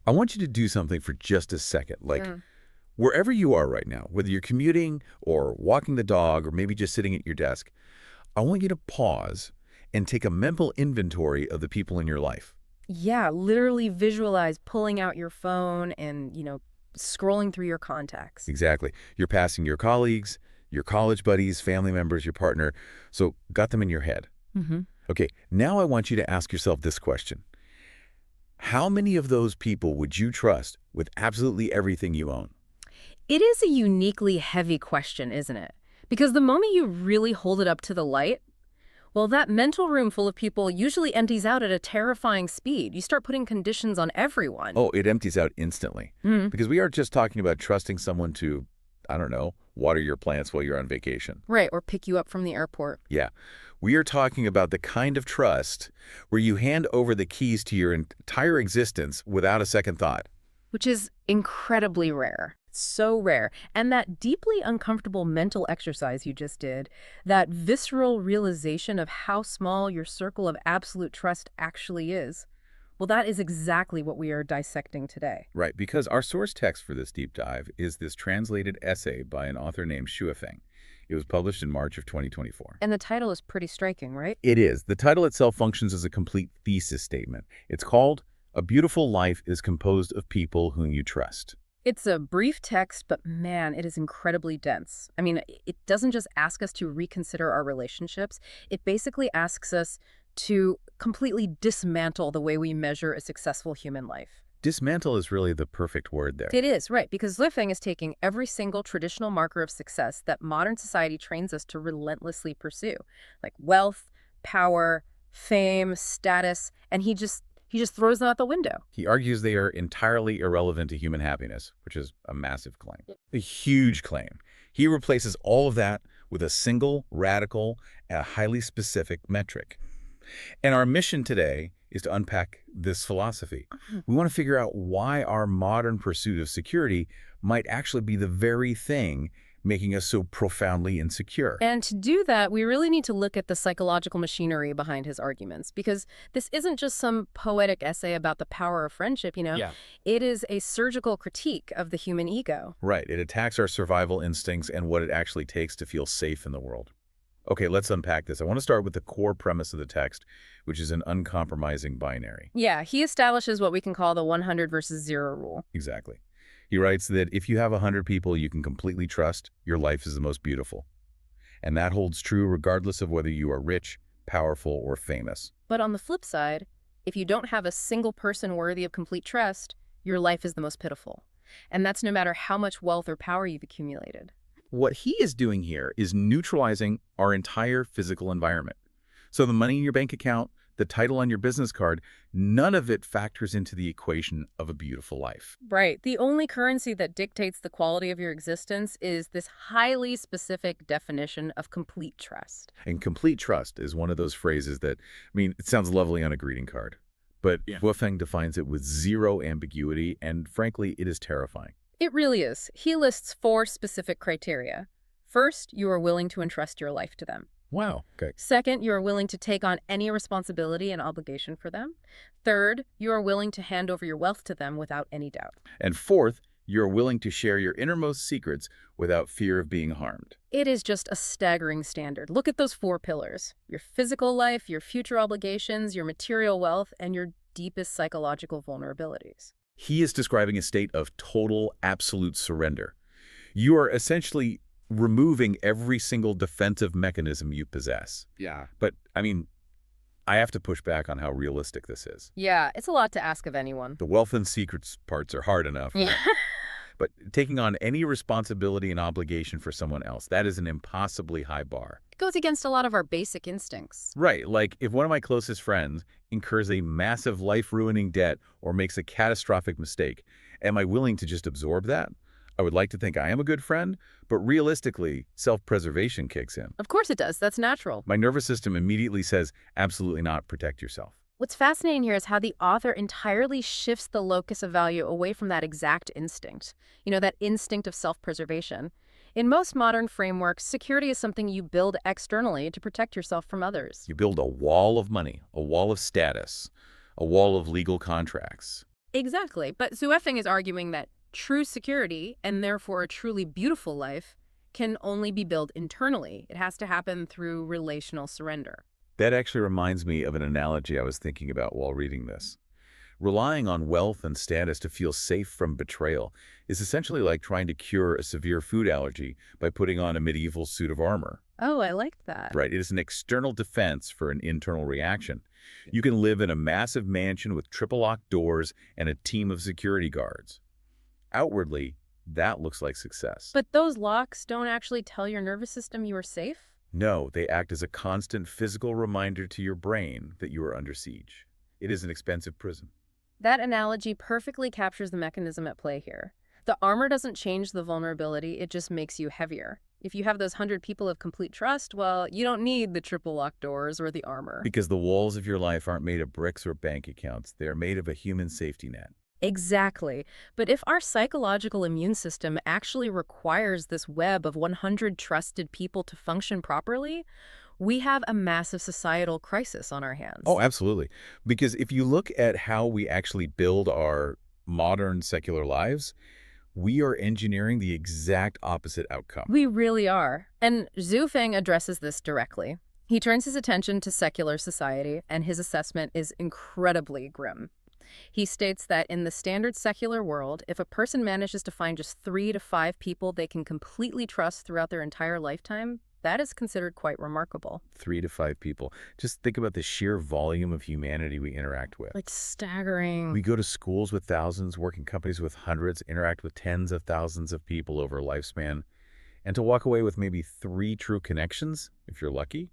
I want you to do something for just a second. Like, Mm. wherever you are right now, whether you're commuting or walking the dog or maybe just sitting at your desk, I want you to pause and take a mental inventory of the people in your life. Yeah, literally visualize pulling out your phone and, scrolling through your contacts. Exactly. You're passing your colleagues, your college buddies, family members, your partner. So got them in your head. Hmm. Okay, now I want you to ask yourself this question. How many of those people would you trust with absolutely everything you own? It is a uniquely heavy question, isn't it? Because the moment you really hold it up to the light, well, that mental room full of people usually empties out at a terrifying speed. You start putting conditions on everyone. Oh, it empties out instantly. Mm. Because we aren't just talking about trusting someone to, I don't know, water your plants while you're on vacation. Right, or pick you up from the airport. Yeah. We are talking about the kind of trust where you hand over the keys to your entire existence without a second thought. Which is incredibly rare. So rare. And that deeply uncomfortable mental exercise you just did, that visceral realization of how small your circle of absolute trust actually is, well, that is exactly what we are dissecting today. Right, because our source text for this deep dive is this translated essay by an author named Shuafeng. It was published in March of 2024. And the title is pretty striking, right? It is. The title itself functions as a complete thesis statement. It's called A Beautiful Life is Composed of People Whom You Trust. It's a brief text, but man, it is incredibly dense. I mean, it doesn't just ask us to reconsider our relationships. It basically asks us to completely dismantle the way we measure a successful human life. Dismantle is really the perfect word there. It is, right, because Lifeng is taking every single traditional marker of success that modern society trains us to relentlessly pursue, like wealth, power, fame, status, and he just throws them out the window. He argues they are entirely irrelevant to human happiness, which is a massive claim. A huge claim. He replaces all of that with a single, radical, and highly specific metric. And our mission today is to unpack this philosophy. We want to figure out why our modern pursuit of security might actually be the very thing making us so profoundly insecure. And to do that, we really need to look at the psychological machinery behind his arguments, because this isn't just some poetic essay about the power of friendship, Yeah. It is a surgical critique of the human ego. Right. It attacks our survival instincts and what it actually takes to feel safe in the world. Okay, let's unpack this. I want to start with the core premise of the text, which is an uncompromising binary. Yeah, he establishes what we can call the 100 versus 0 rule. Exactly. He writes that if you have 100 people you can completely trust, your life is the most beautiful. And that holds true regardless of whether you are rich, powerful, or famous. But on the flip side, if you don't have a single person worthy of complete trust, your life is the most pitiful. And that's no matter how much wealth or power you've accumulated. What he is doing here is neutralizing our entire physical environment. So the money in your bank account, the title on your business card, none of it factors into the equation of a beautiful life. Right. The only currency that dictates the quality of your existence is this highly specific definition of complete trust. And complete trust is one of those phrases that, it sounds lovely on a greeting card. But Wolfgang defines it with zero ambiguity, and frankly, it is terrifying. It really is. He lists 4 specific criteria. First, you are willing to entrust your life to them. Wow. Okay. Second, you are willing to take on any responsibility and obligation for them. Third, you are willing to hand over your wealth to them without any doubt. And fourth, you're willing to share your innermost secrets without fear of being harmed. It is just a staggering standard. Look at those 4 pillars: your physical life, your future obligations, your material wealth, and your deepest psychological vulnerabilities. He is describing a state of total, absolute surrender. You are essentially removing every single defensive mechanism you possess. Yeah. But, I have to push back on how realistic this is. Yeah, it's a lot to ask of anyone. The wealth and secrets parts are hard enough. Yeah. But taking on any responsibility and obligation for someone else, that is an impossibly high bar. It goes against a lot of our basic instincts. Right, like if one of my closest friends incurs a massive life-ruining debt or makes a catastrophic mistake, am I willing to just absorb that? I would like to think I am a good friend, but realistically, self-preservation kicks in. Of course it does. That's natural. My nervous system immediately says, absolutely not, protect yourself. What's fascinating here is how the author entirely shifts the locus of value away from that exact instinct. That instinct of self-preservation. In most modern frameworks, security is something you build externally to protect yourself from others. You build a wall of money, a wall of status, a wall of legal contracts. Exactly. But Zuefeng is arguing that true security, and therefore a truly beautiful life, can only be built internally. It has to happen through relational surrender. That actually reminds me of an analogy I was thinking about while reading this. Relying on wealth and status to feel safe from betrayal is essentially like trying to cure a severe food allergy by putting on a medieval suit of armor. Oh, I like that. Right? It is an external defense for an internal reaction. You can live in a massive mansion with triple locked doors and a team of security guards. Outwardly, that looks like success. But those locks don't actually tell your nervous system you are safe? No, they act as a constant physical reminder to your brain that you are under siege. It is an expensive prison. That analogy perfectly captures the mechanism at play here. The armor doesn't change the vulnerability, it just makes you heavier. If you have those 100 people of complete trust, well, you don't need the triple locked doors or the armor. Because the walls of your life aren't made of bricks or bank accounts. They are made of a human safety net. Exactly. But if our psychological immune system actually requires this web of 100 trusted people to function properly, we have a massive societal crisis on our hands. Oh, absolutely. Because if you look at how we actually build our modern secular lives, we are engineering the exact opposite outcome. We really are. And Zhu Feng addresses this directly. He turns his attention to secular society, and his assessment is incredibly grim. He states that in the standard secular world, if a person manages to find just 3 to 5 people they can completely trust throughout their entire lifetime, that is considered quite remarkable. 3 to 5 people. Just think about the sheer volume of humanity we interact with. Like staggering. We go to schools with thousands, work in companies with hundreds, interact with tens of thousands of people over a lifespan. And to walk away with maybe 3 true connections, if you're lucky,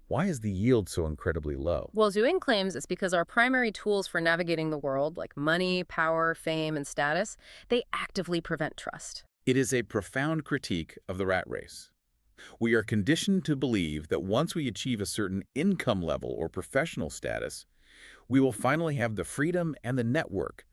why is the yield so incredibly low? Well, Zhuang claims it's because our primary tools for navigating the world, like money, power, fame, and status, they actively prevent trust. It is a profound critique of the rat race. We are conditioned to believe that once we achieve a certain income level or professional status, we will finally have the freedom and the network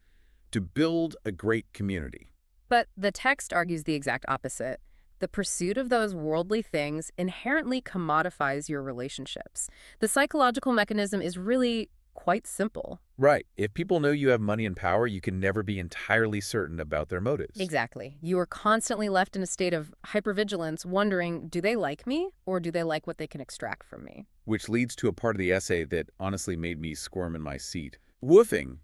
to build a great community. But the text argues the exact opposite. The pursuit of those worldly things inherently commodifies your relationships. The psychological mechanism is really quite simple. Right. If people know you have money and power, you can never be entirely certain about their motives. Exactly. You are constantly left in a state of hypervigilance, wondering, do they like me or do they like what they can extract from me? Which leads to a part of the essay that honestly made me squirm in my seat. Woofing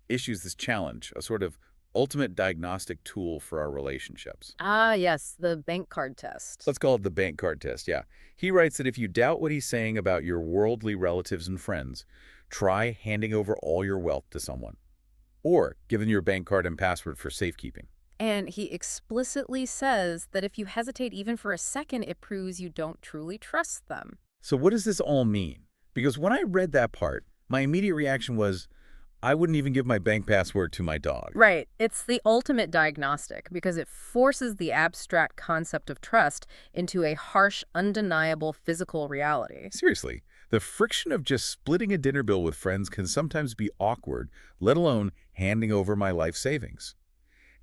issues this challenge, a sort of ultimate diagnostic tool for our relationships. Ah, yes, the bank card test. Let's call it the bank card test, yeah. He writes that if you doubt what he's saying about your worldly relatives and friends, try handing over all your wealth to someone. Or give them your bank card and password for safekeeping. And he explicitly says that if you hesitate even for a second, it proves you don't truly trust them. So what does this all mean? Because when I read that part, my immediate reaction was, I wouldn't even give my bank password to my dog. Right. It's the ultimate diagnostic because it forces the abstract concept of trust into a harsh, undeniable physical reality. Seriously, the friction of just splitting a dinner bill with friends can sometimes be awkward, let alone handing over my life savings.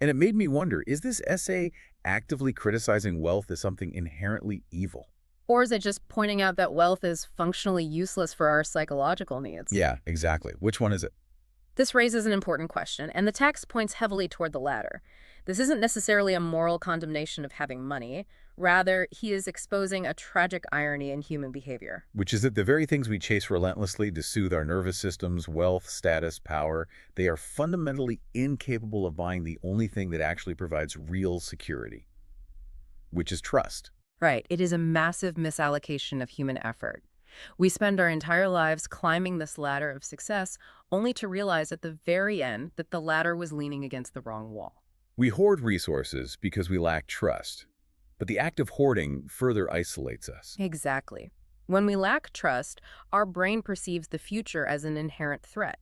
And it made me wonder, is this essay actively criticizing wealth as something inherently evil? Or is it just pointing out that wealth is functionally useless for our psychological needs? Yeah, exactly. Which one is it? This raises an important question, and the text points heavily toward the latter. This isn't necessarily a moral condemnation of having money. Rather, he is exposing a tragic irony in human behavior. Which is that the very things we chase relentlessly to soothe our nervous systems, wealth, status, power, they are fundamentally incapable of buying the only thing that actually provides real security, which is trust. Right. It is a massive misallocation of human effort. We spend our entire lives climbing this ladder of success, only to realize at the very end that the ladder was leaning against the wrong wall. We hoard resources because we lack trust, but the act of hoarding further isolates us. Exactly. When we lack trust, our brain perceives the future as an inherent threat.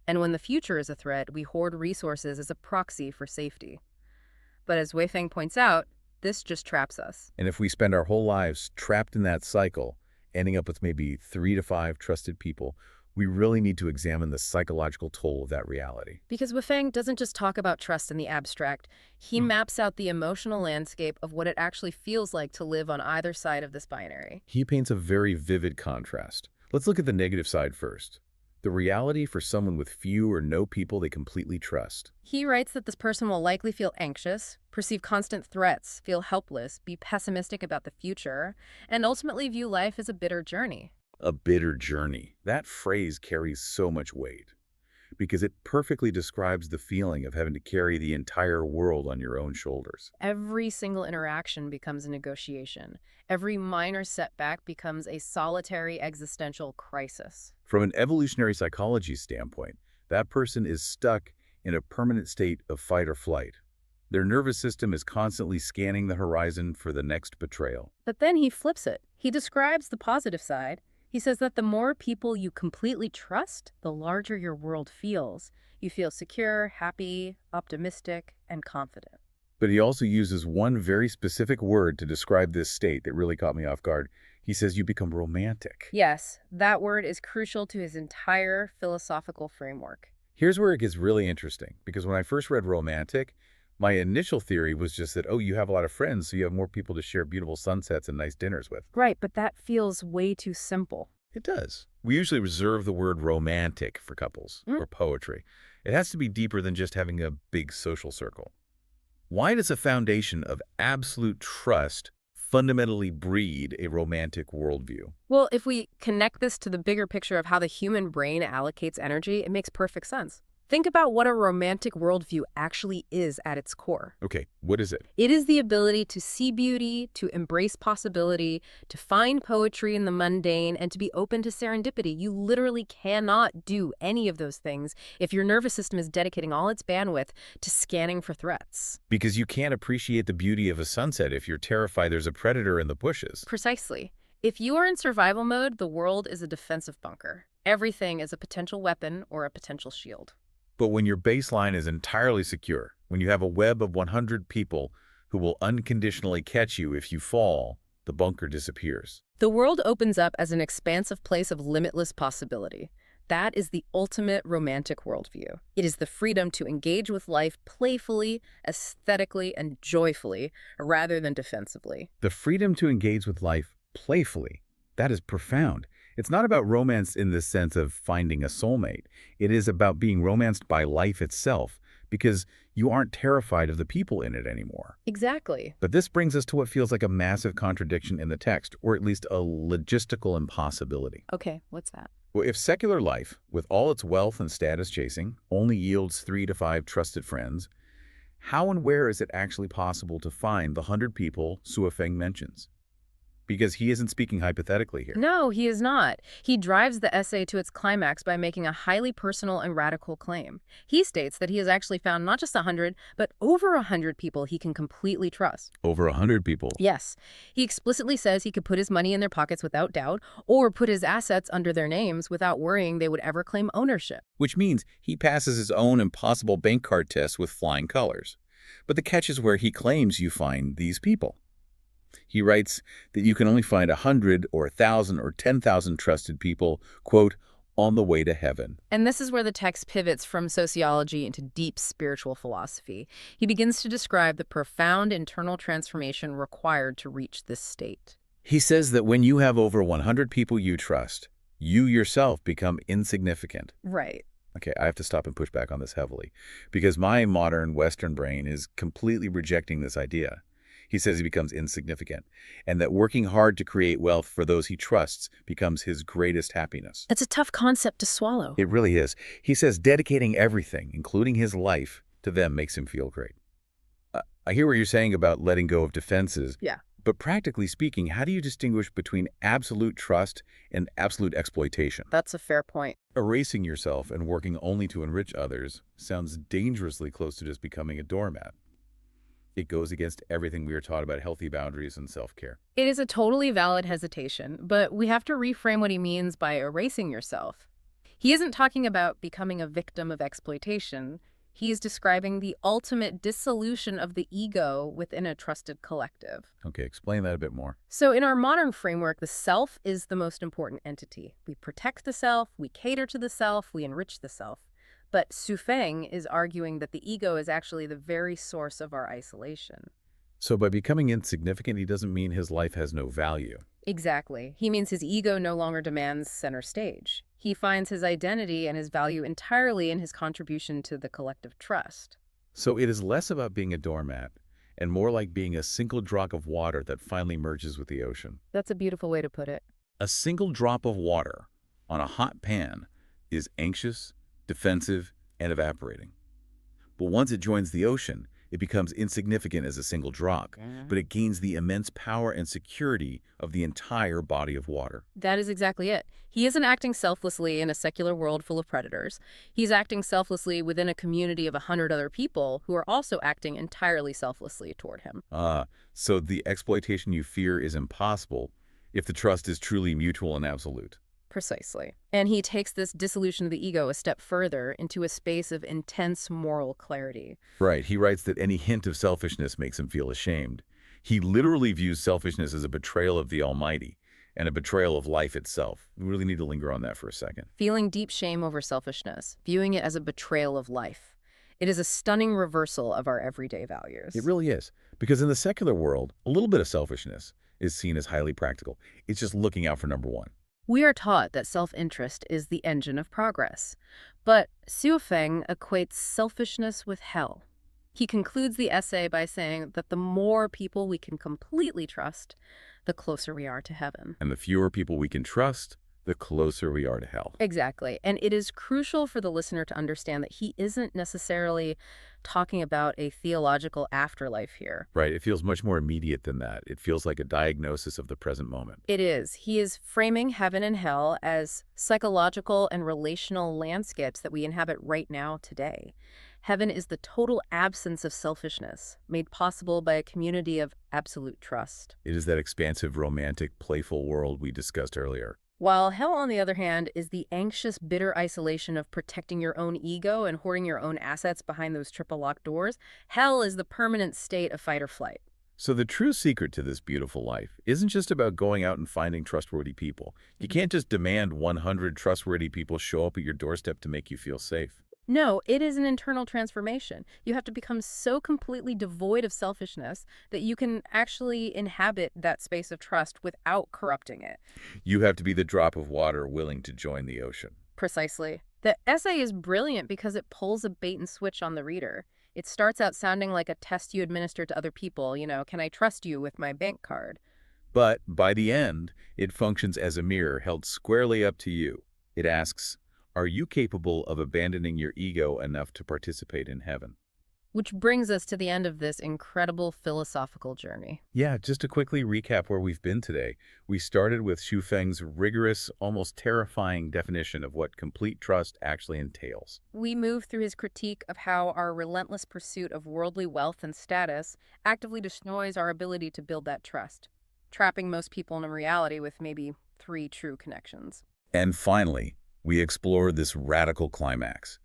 And when the future is a threat, we hoard resources as a proxy for safety. But as Weifeng points out, this just traps us. And if we spend our whole lives trapped in that cycle, ending up with maybe 3 to 5 trusted people, we really need to examine the psychological toll of that reality. Because Weifeng doesn't just talk about trust in the abstract, he maps out the emotional landscape of what it actually feels like to live on either side of this binary. He paints a very vivid contrast. Let's look at the negative side first. The reality for someone with few or no people they completely trust. He writes that this person will likely feel anxious, perceive constant threats, feel helpless, be pessimistic about the future, and ultimately view life as a bitter journey. A bitter journey. That phrase carries so much weight because it perfectly describes the feeling of having to carry the entire world on your own shoulders. Every single interaction becomes a negotiation. Every minor setback becomes a solitary existential crisis. From an evolutionary psychology standpoint, that person is stuck in a permanent state of fight or flight. Their nervous system is constantly scanning the horizon for the next betrayal. But then he flips it. He describes the positive side. He says that the more people you completely trust, the larger your world feels. You feel secure, happy, optimistic, and confident. But he also uses one very specific word to describe this state that really caught me off guard. He says you become romantic. Yes, that word is crucial to his entire philosophical framework. Here's where it gets really interesting, because when I first read romantic, my initial theory was just that, oh, you have a lot of friends, so you have more people to share beautiful sunsets and nice dinners with. Right, but that feels way too simple. It does. We usually reserve the word romantic for couples or poetry. It has to be deeper than just having a big social circle. Why does a foundation of absolute trust fundamentally breed a romantic worldview? Well, if we connect this to the bigger picture of how the human brain allocates energy, it makes perfect sense. Think about what a romantic worldview actually is at its core. Okay, what is it? It is the ability to see beauty, to embrace possibility, to find poetry in the mundane, and to be open to serendipity. You literally cannot do any of those things if your nervous system is dedicating all its bandwidth to scanning for threats. Because you can't appreciate the beauty of a sunset if you're terrified there's a predator in the bushes. Precisely. If you are in survival mode, the world is a defensive bunker. Everything is a potential weapon or a potential shield. But when your baseline is entirely secure, when you have a web of 100 people who will unconditionally catch you if you fall, the bunker disappears. The world opens up as an expansive place of limitless possibility. That is the ultimate romantic worldview. It is the freedom to engage with life playfully, aesthetically, and joyfully, rather than defensively. The freedom to engage with life playfully, that is profound. It's not about romance in the sense of finding a soulmate. It is about being romanced by life itself, because you aren't terrified of the people in it anymore. Exactly. But this brings us to what feels like a massive contradiction in the text, or at least a logistical impossibility. Okay, what's that? Well, if secular life, with all its wealth and status chasing, only yields 3 to 5 trusted friends, how and where is it actually possible to find the 100 people Suofeng mentions? Because he isn't speaking hypothetically here. No, he is not. He drives the essay to its climax by making a highly personal and radical claim. He states that he has actually found not just 100, but over 100 people he can completely trust. Over 100 people. Yes. He explicitly says he could put his money in their pockets without doubt, or put his assets under their names without worrying they would ever claim ownership. Which means he passes his own impossible bank card test with flying colors. But the catch is where he claims you find these people. He writes that you can only find 100 or 1,000 or 10,000 trusted people, quote, on the way to heaven. And this is where the text pivots from sociology into deep spiritual philosophy. He begins to describe the profound internal transformation required to reach this state. He says that when you have over 100 people you trust, you yourself become insignificant. Right. Okay, I have to stop and push back on this heavily, because my modern Western brain is completely rejecting this idea. He says he becomes insignificant, and that working hard to create wealth for those he trusts becomes his greatest happiness. That's a tough concept to swallow. It really is. He says dedicating everything, including his life, to them makes him feel great. I hear what you're saying about letting go of defenses. Yeah. But practically speaking, how do you distinguish between absolute trust and absolute exploitation? That's a fair point. Erasing yourself and working only to enrich others sounds dangerously close to just becoming a doormat. It goes against everything we are taught about healthy boundaries and self-care. It is a totally valid hesitation, but we have to reframe what he means by erasing yourself. He isn't talking about becoming a victim of exploitation. He is describing the ultimate dissolution of the ego within a trusted collective. Okay, explain that a bit more. So in our modern framework, the self is the most important entity. We protect the self, we cater to the self, we enrich the self. But Suofeng is arguing that the ego is actually the very source of our isolation. So by becoming insignificant, he doesn't mean his life has no value. Exactly. He means his ego no longer demands center stage. He finds his identity and his value entirely in his contribution to the collective trust. So it is less about being a doormat and more like being a single drop of water that finally merges with the ocean. That's a beautiful way to put it. A single drop of water on a hot pan is anxious, defensive, and evaporating. But once it joins the ocean, it becomes insignificant as a single drop, but it gains the immense power and security of the entire body of water. That is exactly it. He isn't acting selflessly in a secular world full of predators. He's acting selflessly within a community of 100 other people who are also acting entirely selflessly toward him. So the exploitation you fear is impossible if the trust is truly mutual and absolute. Precisely. And he takes this dissolution of the ego a step further into a space of intense moral clarity. Right. He writes that any hint of selfishness makes him feel ashamed. He literally views selfishness as a betrayal of the Almighty and a betrayal of life itself. We really need to linger on that for a second. Feeling deep shame over selfishness, viewing it as a betrayal of life. It is a stunning reversal of our everyday values. It really is. Because in the secular world, a little bit of selfishness is seen as highly practical. It's just looking out for number one. We are taught that self-interest is the engine of progress. But Xu Feng equates selfishness with hell. He concludes the essay by saying that the more people we can completely trust, the closer we are to heaven. And the fewer people we can trust, the closer we are to hell. Exactly. And it is crucial for the listener to understand that he isn't necessarily talking about a theological afterlife here. Right. It feels much more immediate than that. It feels like a diagnosis of the present moment. It is. He is framing heaven and hell as psychological and relational landscapes that we inhabit right now today. Heaven is the total absence of selfishness, made possible by a community of absolute trust. It is that expansive, romantic, playful world we discussed earlier. While hell, on the other hand, is the anxious, bitter isolation of protecting your own ego and hoarding your own assets behind those triple locked doors, hell is the permanent state of fight or flight. So the true secret to this beautiful life isn't just about going out and finding trustworthy people. You can't just demand 100 trustworthy people show up at your doorstep to make you feel safe. No, it is an internal transformation. You have to become so completely devoid of selfishness that you can actually inhabit that space of trust without corrupting it. You have to be the drop of water willing to join the ocean. Precisely. The essay is brilliant because it pulls a bait and switch on the reader. It starts out sounding like a test you administer to other people, can I trust you with my bank card? But by the end, it functions as a mirror held squarely up to you. It asks, are you capable of abandoning your ego enough to participate in heaven? Which brings us to the end of this incredible philosophical journey. Yeah, just to quickly recap where we've been today. We started with Xu Feng's rigorous, almost terrifying definition of what complete trust actually entails. We move through his critique of how our relentless pursuit of worldly wealth and status actively destroys our ability to build that trust, trapping most people in a reality with maybe 3 true connections. And finally, we explored this radical climax.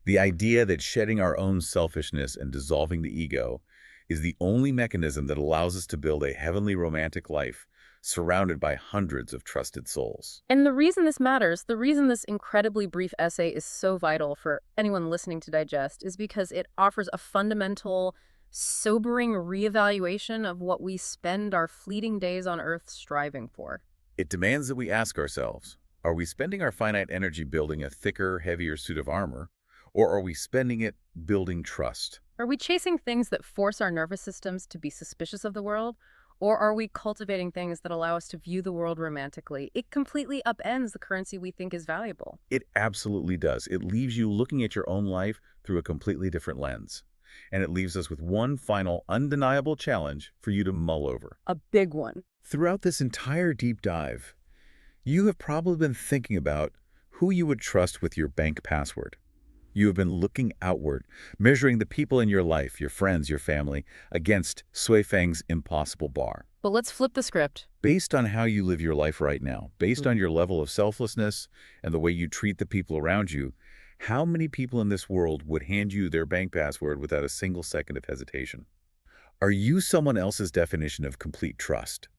The idea that shedding our own selfishness and dissolving the ego is the only mechanism that allows us to build a heavenly romantic life surrounded by hundreds of trusted souls. And the reason this matters, the reason this incredibly brief essay is so vital for anyone listening to digest, is because it offers a fundamental, sobering reevaluation of what we spend our fleeting days on Earth striving for. It demands that we ask ourselves, are we spending our finite energy building a thicker, heavier suit of armor, or are we spending it building trust? Are we chasing things that force our nervous systems to be suspicious of the world, or are we cultivating things that allow us to view the world romantically? It completely upends the currency we think is valuable. It absolutely does. It leaves you looking at your own life through a completely different lens. And it leaves us with one final, undeniable challenge for you to mull over. A big one. Throughout this entire deep dive, you have probably been thinking about who you would trust with your bank password. You have been looking outward, measuring the people in your life, your friends, your family, against Sui Feng's impossible bar. But let's flip the script. Based on how you live your life right now, based on your level of selflessness and the way you treat the people around you, how many people in this world would hand you their bank password without a single second of hesitation? Are you someone else's definition of complete trust?